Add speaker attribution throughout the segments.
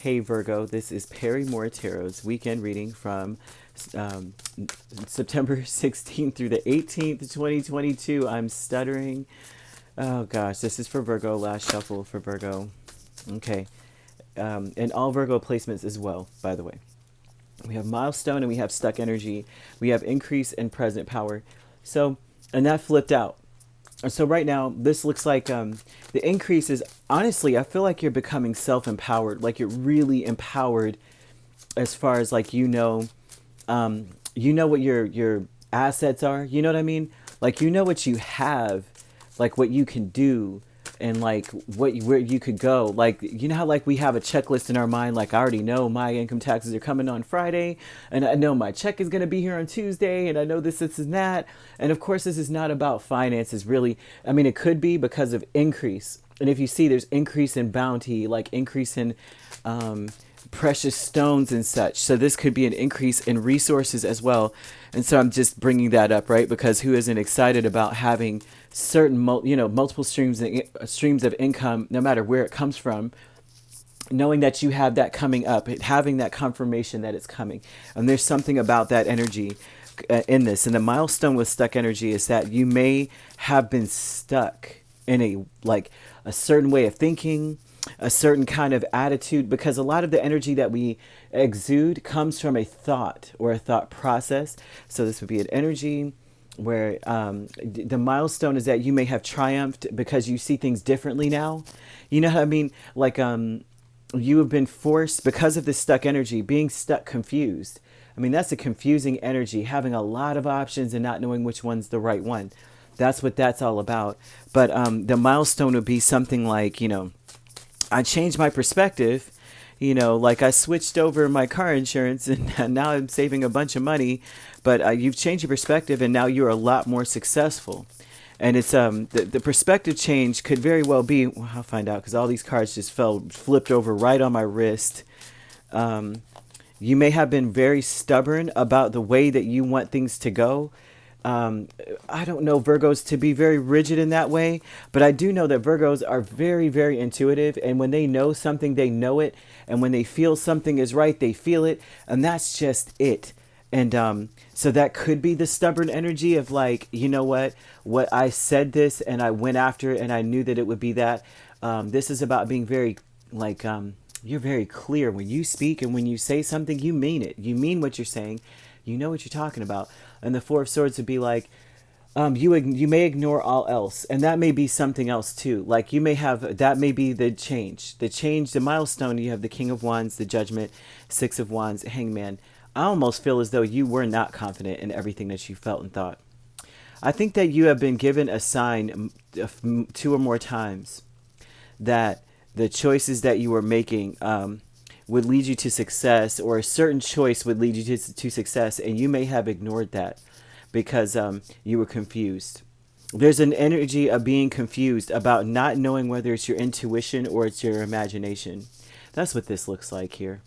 Speaker 1: Hey Virgo, this is Perrymore Tarot's weekend reading from um, September 16th through the 18th, 2022. I'm stuttering. Oh gosh, this is for Virgo, last shuffle for Virgo. Okay. And all Virgo placements as well, by the way. We have milestone and we have stuck energy. We have increase and present power. So, and that flipped out. So right now, this looks like the increase is honestly, I feel like you're becoming self-empowered, like you're really empowered as far as like you know what your assets are. You know what I mean? Like you know what you have, like what you can do, and like where you could go. Like you know how like we have a checklist in our mind. Like I already know my income taxes are coming on Friday, and I know my check is gonna be here on Tuesday, and I know this and that. And of course, this is not about finances, really. I mean, it could be because of increase. And if you see, there's increase in bounty, like increase in um, precious stones and such. So this could be an increase in resources as well. And so I'm just bringing that up, right? Because who isn't excited about having certain, multiple streams of income, no matter where it comes from, knowing that you have that coming up, having that confirmation that it's coming. And there's something about that energy in this. And the milestone with stuck energy is that you may have been stuck in a certain way of thinking, a certain kind of attitude, because a lot of the energy that we exude comes from a thought or a thought process. So this would be an energy where the milestone is that you may have triumphed because you see things differently now. You know what I mean? Like you have been forced because of this stuck energy, being stuck confused. I mean, that's a confusing energy, having a lot of options and not knowing which one's the right one. That's what that's all about. But the milestone would be something like, I changed my perspective, like I switched over my car insurance and now I'm saving a bunch of money, but you've changed your perspective and now you're a lot more successful. And it's the perspective change could very well be, well, I'll find out because all these cards just flipped over right on my wrist. You may have been very stubborn about the way that you want things to go. I don't know Virgos to be very rigid in that way, but I do know that Virgos are very, very intuitive. And when they know something, they know it. And when they feel something is right, they feel it. And that's just it. And so that could be the stubborn energy of like, you know what I said this and I went after it and I knew that it would be that. This is about being very like, you're very clear when you speak, and when you say something, you mean it. You mean what you're saying. You know what you're talking about. And the Four of Swords would be like, you may ignore all else, and that may be something else too. Like you may have that may be the change, the milestone. You have the King of Wands, the Judgment, Six of Wands, Hangman. I almost feel as though you were not confident in everything that you felt and thought. I think that you have been given a sign two or more times that the choices that you were making would lead you to success, or a certain choice would lead you to success, and you may have ignored that because you were confused. There's an energy of being confused about not knowing whether it's your intuition or it's your imagination. That's what this looks like here.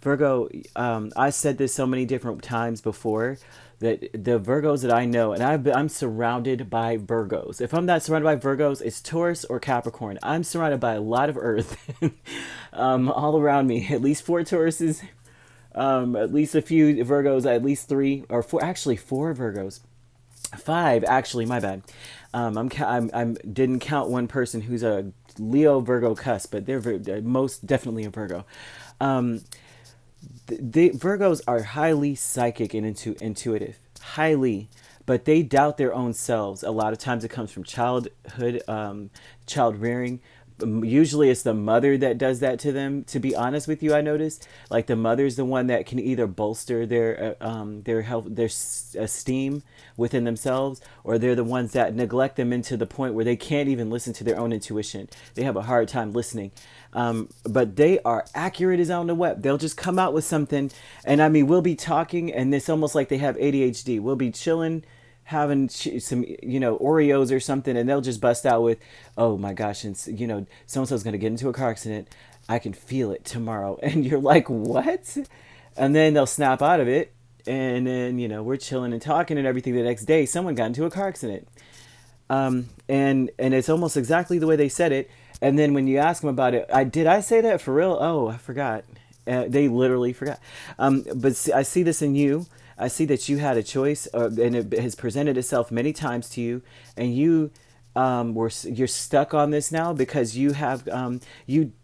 Speaker 1: Virgo, I said this so many different times before, that the Virgos that I know, and I'm surrounded by Virgos. If I'm not surrounded by Virgos, it's Taurus or Capricorn. I'm surrounded by a lot of Earth all around me. At least four Tauruses, at least a few Virgos, at least three or four. Actually, four Virgos, five. Actually, my bad. I'm didn't count one person who's a Leo Virgo cusp, but they're most definitely a Virgo. The Virgos are highly psychic and intuitive, highly, but they doubt their own selves. A lot of times it comes from childhood, child rearing. Usually it's the mother that does that to them. To be honest with you, I noticed like the mother's the one that can either bolster their health, esteem within themselves, or they're the ones that neglect them into the point where they can't even listen to their own intuition. They have a hard time listening. But they are accurate as on the web. They'll just come out with something, and I mean, we'll be talking, and it's almost like they have ADHD. We'll be chilling, having some, Oreos or something, and they'll just bust out with, "Oh my gosh, and so and so's gonna get into a car accident. I can feel it tomorrow," and you're like, "What?" And then they'll snap out of it, and then we're chilling and talking and everything. The next day, someone got into a car accident. And it's almost exactly the way they said it. And then when you ask them about it, did I say that for real? Oh, I forgot. They literally forgot. But see, I see this in you. I see that you had a choice, and it has presented itself many times to you, and you're stuck on this now because you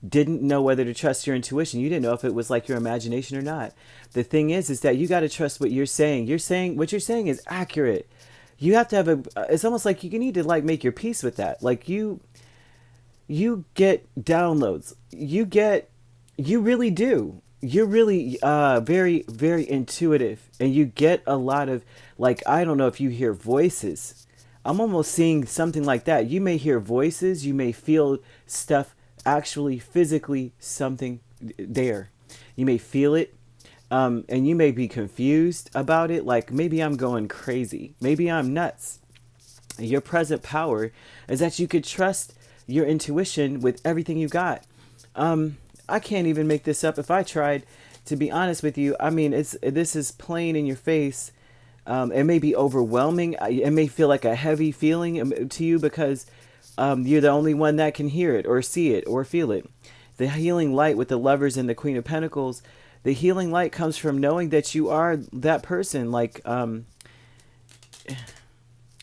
Speaker 1: didn't know whether to trust your intuition. You didn't know if it was like your imagination or not. The thing is that you got to trust what you're saying. What you're saying is accurate. You have to have it's almost like you need to like make your peace with that. Like you get downloads. You really do. You're really very, very intuitive, and you get a lot of, like, I don't know if you hear voices. I'm almost seeing something like that. You may hear voices, you may feel stuff, actually physically something there. You may feel it, and you may be confused about it, like maybe I'm going crazy, maybe I'm nuts. Your present power is that you could trust your intuition with everything you got. I can't even make this up if I tried, to be honest with you. I mean, this is plain in your face. It may be overwhelming. It may feel like a heavy feeling to you because you're the only one that can hear it or see it or feel it. The healing light with the Lovers and the Queen of Pentacles, the healing light comes from knowing that you are that person. Like,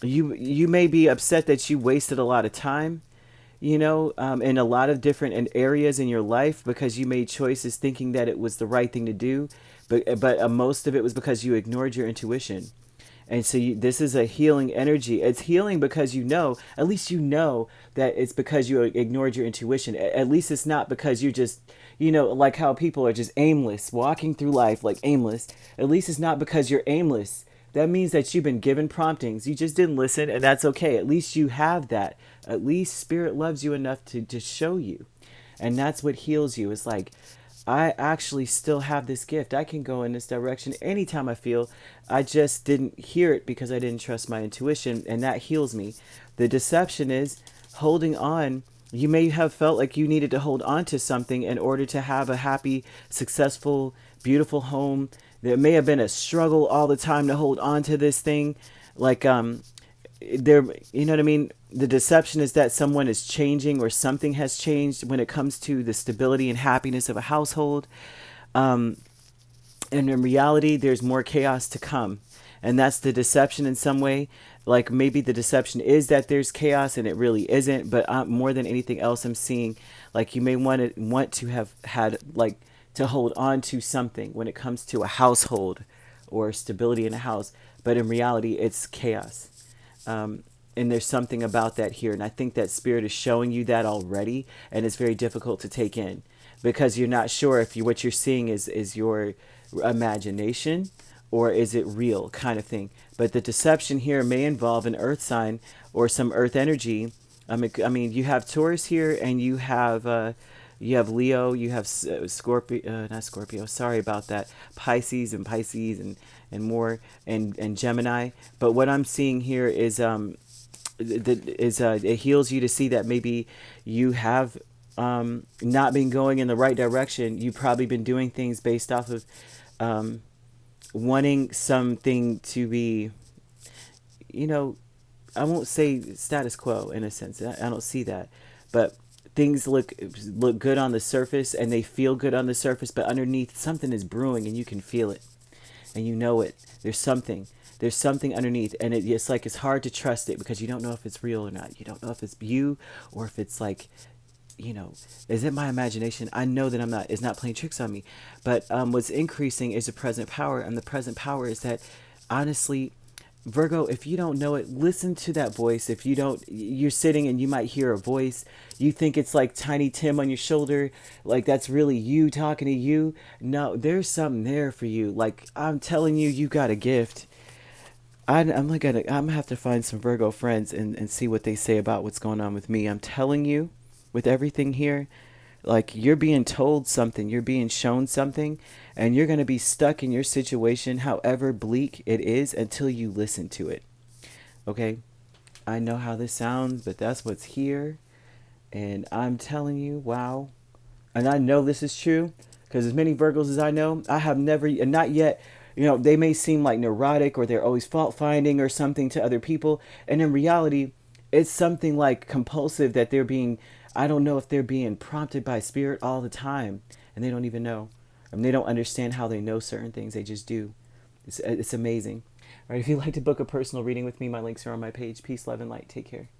Speaker 1: you may be upset that you wasted a lot of time, in a lot of different areas in your life because you made choices thinking that it was the right thing to do, but most of it was because you ignored your intuition. And so this is a healing energy. It's healing because at least you know that it's because you ignored your intuition. At least it's not because you're just, like how people are just aimless, walking through life like aimless. At least it's not because you're aimless. That means that you've been given promptings. You just didn't listen, and that's okay. At least you have that. At least Spirit loves you enough to show you. And that's what heals you. It's like, I actually still have this gift. I can go in this direction anytime I feel. I just didn't hear it because I didn't trust my intuition, and that heals me. The deception is holding on. You may have felt like you needed to hold on to something in order to have a happy, successful, beautiful home. There may have been a struggle all the time to hold on to this thing. Like, you know what I mean? The deception is that someone is changing or something has changed when it comes to the stability and happiness of a household. And in reality, there's more chaos to come. And that's the deception in some way. Like maybe the deception is that there's chaos and it really isn't. But more than anything else, I'm seeing like you may want to have had like to hold on to something when it comes to a household or stability in a house. But in reality, it's chaos. And there's something about that here. And I think that Spirit is showing you that already. And it's very difficult to take in because you're not sure if what you're seeing is your imagination or is it real kind of thing. But the deception here may involve an earth sign or some earth energy. I mean, you have Taurus here and you have Leo, you have Scorpio, not Scorpio, sorry about that, Pisces and more, and Gemini. But what I'm seeing here is it heals you to see that maybe you have not been going in the right direction. You've probably been doing things based off of wanting something to be, I won't say status quo in a sense. I don't see that, but things look good on the surface and they feel good on the surface, but underneath something is brewing and you can feel it and you know it. There's something underneath, and it's like it's hard to trust it because you don't know if it's real or not. You don't know if it's you or if it's like, is it my imagination? I know that it's not playing tricks on me. But what's increasing is the present power, and the present power is that, honestly, Virgo, if you don't know it, listen to that voice. If you don't, you're sitting and you might hear a voice. You think it's like Tiny Tim on your shoulder, like that's really you talking to you. No, there's something there for you. Like I'm telling you, you got a gift. I'm gonna have to find some Virgo friends and see what they say about what's going on with me. I'm telling you, with everything here, like you're being told something, you're being shown something, and you're gonna be stuck in your situation, however bleak it is, until you listen to it. Okay, I know how this sounds, but that's what's here, and I'm telling you, wow, and I know this is true because as many Virgos as I know, I have never, and not yet. They may seem like neurotic or they're always fault finding or something to other people. And in reality, it's something like compulsive that they're being I don't know if they're being prompted by spirit all the time and they don't even know. They don't understand how they know certain things. They just do. It's amazing. All right, if you'd like to book a personal reading with me, my links are on my page. Peace, love, and light. Take care.